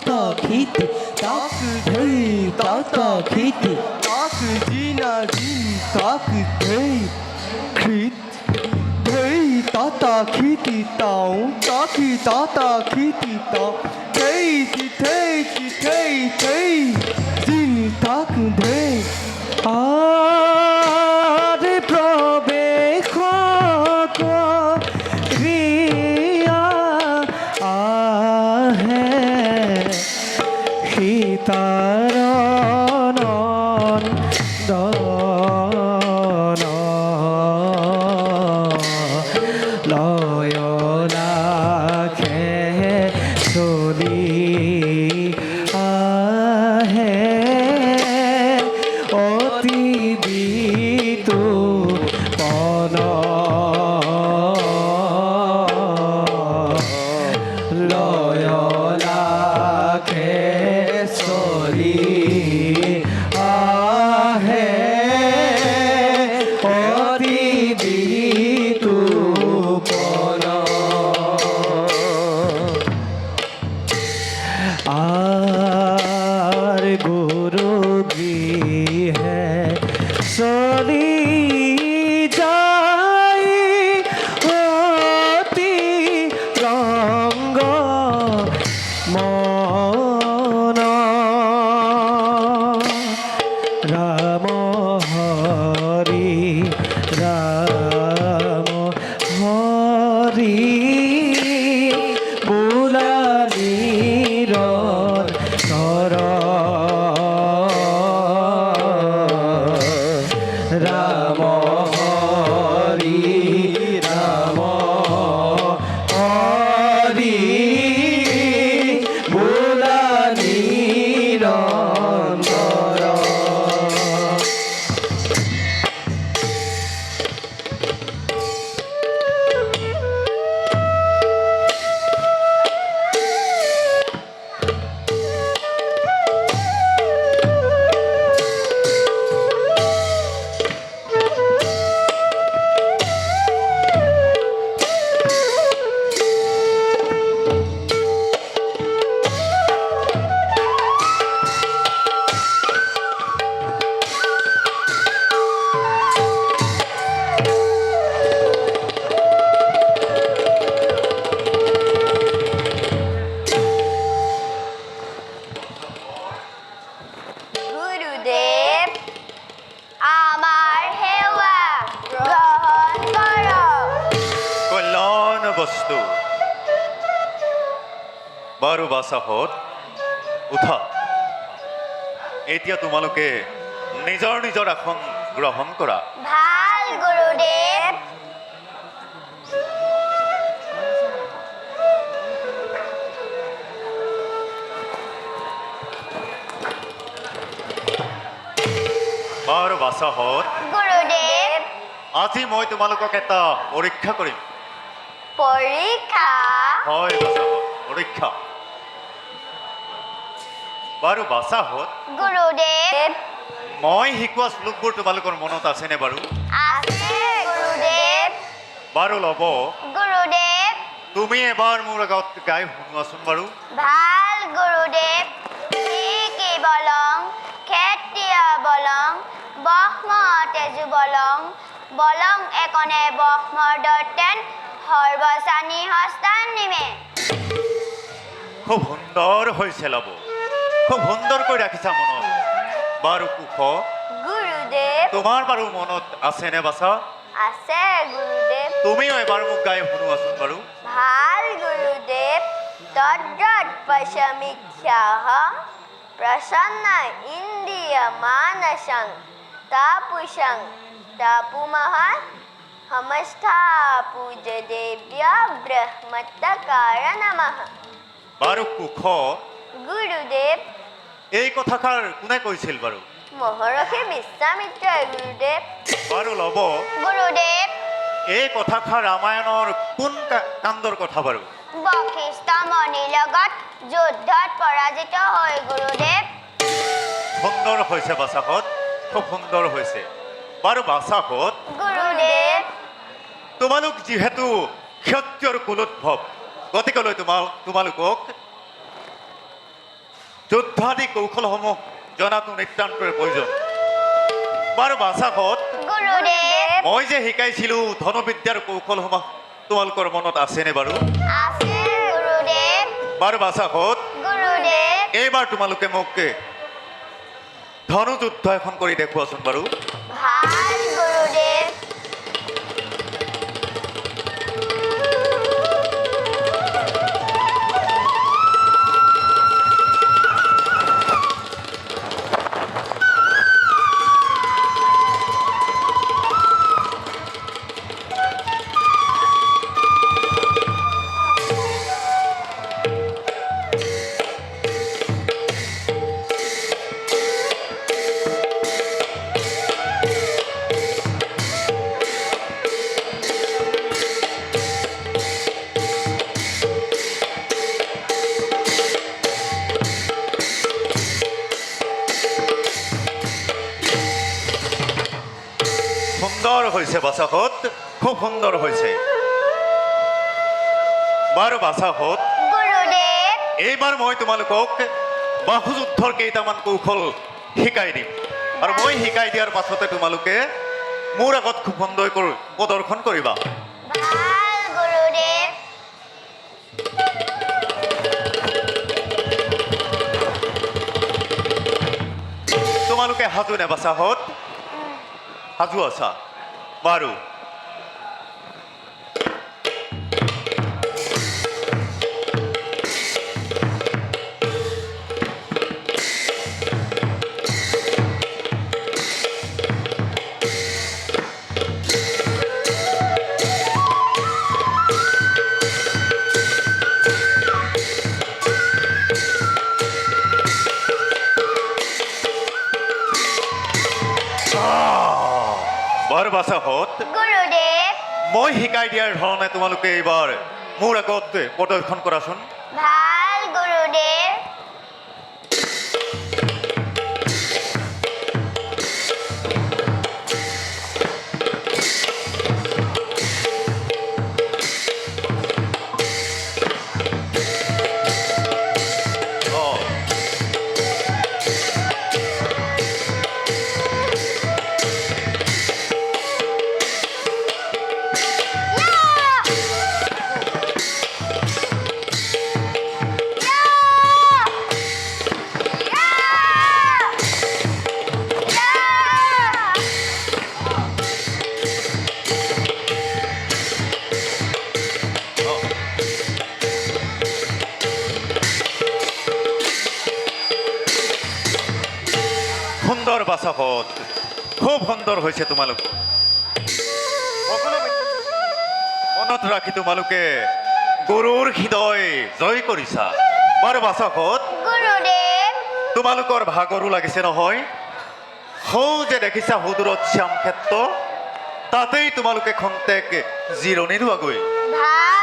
তা খিতি তাক ধৈ তা খিতি তাক জিনা জিন তাক ধৈ খিত ধৈ তা খিতি তাও তাকি তা খিতি তা ধৈ কি ধৈ জিন তাক ধৈ আরে প্রবেশ রিয়া আহে সীতারণ দন লয় লাখে চলি আহে অতি বিতু পন লয় লাখে চলি আহে অতি বিতু পন আর গুরু গৃহে চলি যাই অতি রঙ্গ মন রাম হরি রাম হরি বুলালির কর রাম হরি রাম হরি বুলালির কর গুরুদেব আমার হেওয়া গ্রহণ করো কল্যাণ বস্তু বাৰু বাছাহঁত উঠা এতিয়া তোমালোকে নিজৰ নিজৰ আসন গ্ৰহণ কৰা ভাল গুৰুদেব বাৰু বাছাহঁত গুৰুদেব আজি মই তোমালোকক এটা পৰীক্ষা কৰিম পৰীক্ষা হয় বাছাহঁত পৰীক্ষা বাৰু বাছাহঁত গুৰুদেব মই শিকোৱা শ্লোকবোৰ তোমালোকৰ মনত আছেনে বাৰু আছে গুৰুদেব বাৰু ল'ব গুৰুদেব তুমি এবাৰ মোৰ আগত গাই শুনোৱাচোন বাৰু ভাল গুৰুদেব কি বলং খেতিয়া বলং বহ্ম তেজু বলং বলং একনে বহ্মৰ দৰ্তেন সৰ্বসানি হস্তান নিমে খুব সুন্দৰ হৈছে ল'ব খুব সুন্দৰকৈ ৰাখিছা মনত বাৰু কুশ গুৰুদেৱ তোমাৰ বাৰু মনত আছেনে বাছা আছে গুৰুদেৱ তুমিও এবাৰ মোক গাই শুনোৱাচোন বাৰু ভাল গুৰুদেৱ তদ্ৰত পশমিখ্যাহ প্ৰসন্ন ইন্দ্ৰিয় মানসং তাপুষং তাপুমহ সমস্থা পূজ দেব্য ব্ৰহ্মত্তকাৰ নমঃ বাৰু কুশ গুৰুদেৱ এই কথাষাৰ কোনে কৈছিল বাৰু মহৰ্ষি বিশ্বামিত্ৰই গুৰুদেৱ বাৰু ল'ব গুৰুদেৱ এই কথাষাৰ ৰামায়ণৰ কোন কাণ্ডৰ কথা বাৰু বশিষ্ঠ মুনিৰ লগত যুদ্ধত পৰাজিত হৈ গুৰুদেৱ সুন্দৰ হৈছে বাছাহঁত খুব সুন্দৰ হৈছে বাৰু বাছাহঁত গুৰুদেৱ তোমালোক যিহেতু ক্ষত্ৰিয়ৰ কুলোদ্ভৱ গতিকেলৈ তোমালোকক যুদ্ধাদি কৌশলসমূহ জনাটো নিতান্তই প্ৰয়োজন বাৰু বাছাহঁত গুৰুদেৱ মই যে শিকাইছিলোঁ ধনুবিদ্যাৰ কৌশলসমূহ তোমালোকৰ মনত আছেনে বাৰু আছে গুৰুদেৱ বাৰু বাছাহঁত গুৰুদেৱ এইবাৰ তোমালোকে মোক ধনু যুদ্ধ এখন কৰি দেখুৱাচোন বাৰু ভাল গুৰুদেৱ সুন্দৰ হৈছে বাছাহঁত খুব সুন্দৰ হৈছে বাৰু বাছাহঁত গুৰুদেৱ এইবাৰ মই তোমালোকক বাহুযুদ্ধৰ কেইটামান কৌশল শিকাই দিম আৰু মই শিকাই দিয়াৰ পাছতে তোমালোকে মোৰ আগত খুব সুন্দৰকৈ প্ৰদৰ্শন কৰিবা ভাল গুৰুদেৱ তোমালোকে সাজু নে বাছাহঁত সাজু আছা বাৰু বাৰু বাছাহঁত গুৰুদেৱ মই শিকাই দিয়াৰ ধৰণে তোমালোকে এইবাৰ মোৰ আগত প্ৰদৰ্শন কৰাচোন ভাল গুৰুদেৱ অঁ সুন্দৰ বাছাহঁত খুব সুন্দৰ হৈছে তোমালোক সকলো মনত ৰাখি তোমালোকে গৰুৰ হৃদয় জয় কৰিছা বাৰু বাছাহঁত গুৰুদেৱ তোমালোকৰ ভাগৰো লাগিছে নহয় সৌ যে দেখিছা সুদূৰত শ্যাম ক্ষেত্ৰ তাতেই তোমালোকে খন্তেক জিৰণি লোৱাগৈ ভাল